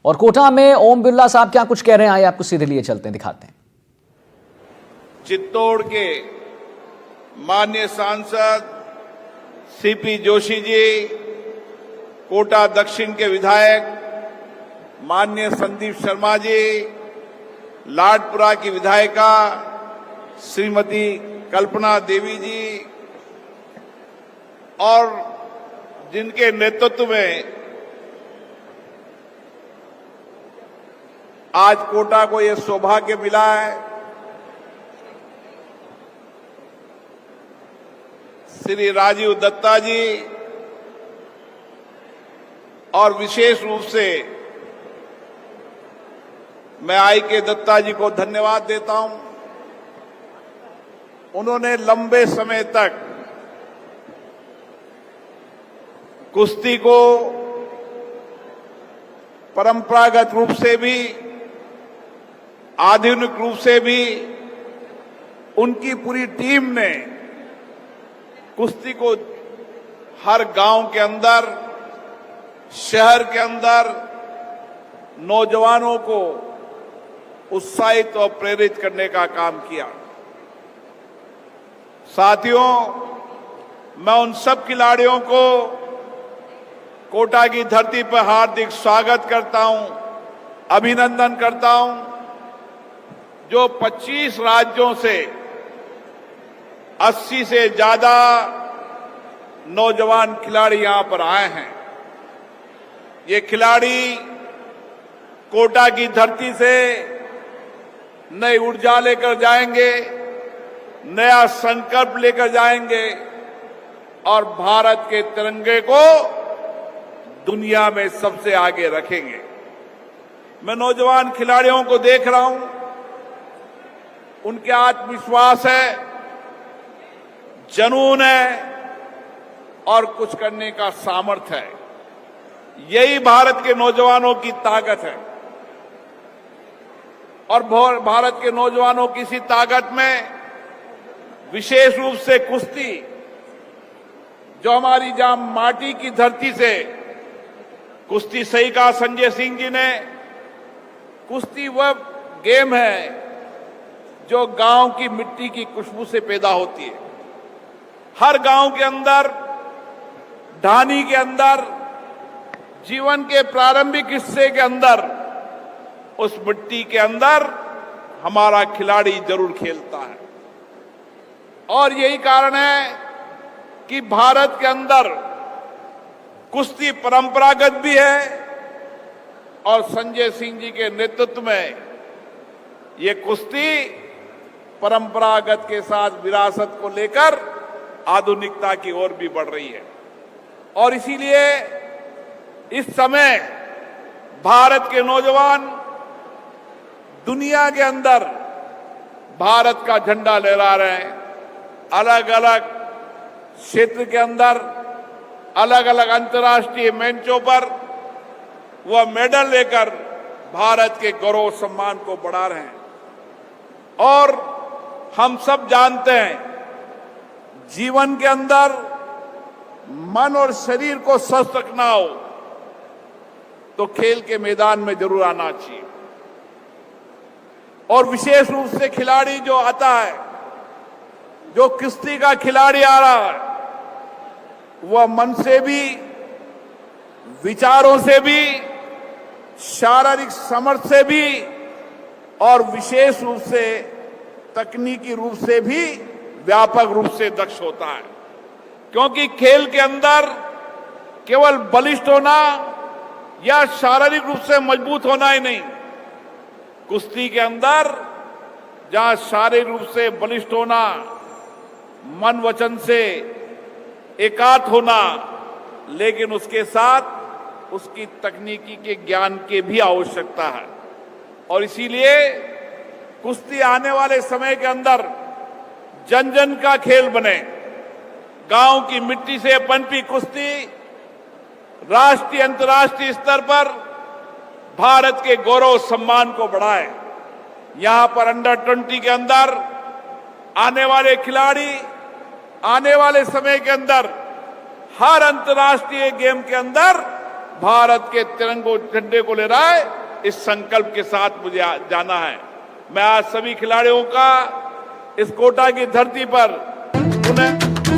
और कोटा में ओम बिरला साहब क्या कुछ कह रहे हैं, आइए आपको सीधे लिए चलते हैं, दिखाते हैं। चित्तौड़ के माननीय सांसद सीपी जोशी जी, कोटा दक्षिण के विधायक माननीय संदीप शर्मा जी, लाडपुरा की विधायिका श्रीमती कल्पना देवी जी, और जिनके नेतृत्व में आज कोटा को यह सौभाग्य मिला है, श्री राजीव दत्ता जी, और विशेष रूप से मैं आई.के. दत्ता जी को धन्यवाद देता हूं। उन्होंने लंबे समय तक कुश्ती को परंपरागत रूप से भी, आधुनिक रूप से भी, उनकी पूरी टीम ने कुश्ती को हर गांव के अंदर, शहर के अंदर नौजवानों को उत्साहित और प्रेरित करने का काम किया। साथियों, मैं उन सब खिलाड़ियों को कोटा की धरती पर हार्दिक स्वागत करता हूं, अभिनंदन करता हूं, जो 25 राज्यों से 80 से ज्यादा नौजवान खिलाड़ी यहां पर आए हैं। ये खिलाड़ी कोटा की धरती से नई ऊर्जा लेकर जाएंगे, नया संकल्प लेकर जाएंगे और भारत के तिरंगे को दुनिया में सबसे आगे रखेंगे। मैं नौजवान खिलाड़ियों को देख रहा हूं, उनके आत्मविश्वास है, जुनून है और कुछ करने का सामर्थ्य है। यही भारत के नौजवानों की ताकत है। और भारत के नौजवानों की इसी ताकत में विशेष रूप से कुश्ती, जो हमारी जहां माटी की धरती से कुश्ती, सही कहा संजय सिंह जी ने, कुश्ती वह गेम है जो गांव की मिट्टी की खुशबू से पैदा होती है। हर गांव के अंदर, ढानी के अंदर, जीवन के प्रारंभिक हिस्से के अंदर, उस मिट्टी के अंदर हमारा खिलाड़ी जरूर खेलता है। और यही कारण है कि भारत के अंदर कुश्ती परंपरागत भी है और संजय सिंह जी के नेतृत्व में ये कुश्ती परंपरागत के साथ विरासत को लेकर आधुनिकता की ओर भी बढ़ रही है। और इसीलिए इस समय भारत के नौजवान दुनिया के अंदर भारत का झंडा लहरा रहे हैं। अलग अलग क्षेत्र के अंदर, अलग अलग अंतर्राष्ट्रीय मंचों पर वह मेडल लेकर भारत के गौरव सम्मान को बढ़ा रहे हैं। और हम सब जानते हैं, जीवन के अंदर मन और शरीर को स्वस्थ रखना हो तो खेल के मैदान में जरूर आना चाहिए। और विशेष रूप से खिलाड़ी जो आता है, जो कुश्ती का खिलाड़ी आ रहा है, वह मन से भी, विचारों से भी, शारीरिक सामर्थ्य से भी और विशेष रूप से तकनीकी रूप से भी व्यापक रूप से दक्ष होता है। क्योंकि खेल के अंदर केवल बलिष्ठ होना या शारीरिक रूप से मजबूत होना ही नहीं, कुश्ती के अंदर जहां शारीरिक रूप से बलिष्ठ होना, मन वचन से एकात्म होना, लेकिन उसके साथ उसकी तकनीकी के ज्ञान की भी आवश्यकता है। और इसीलिए कुश्ती आने वाले समय के अंदर जन जन का खेल बने। गांव की मिट्टी से पनपी कुश्ती राष्ट्रीय, अंतर्राष्ट्रीय स्तर पर भारत के गौरव सम्मान को बढ़ाए। यहां पर अंडर 20 के अंदर आने वाले खिलाड़ी आने वाले समय के अंदर हर अंतर्राष्ट्रीय गेम के अंदर भारत के तिरंगो झंडे को ले रहा है, इस संकल्प के साथ मुझे जाना है। मैं आज सभी खिलाड़ियों का इस कोटा की धरती पर उन्हें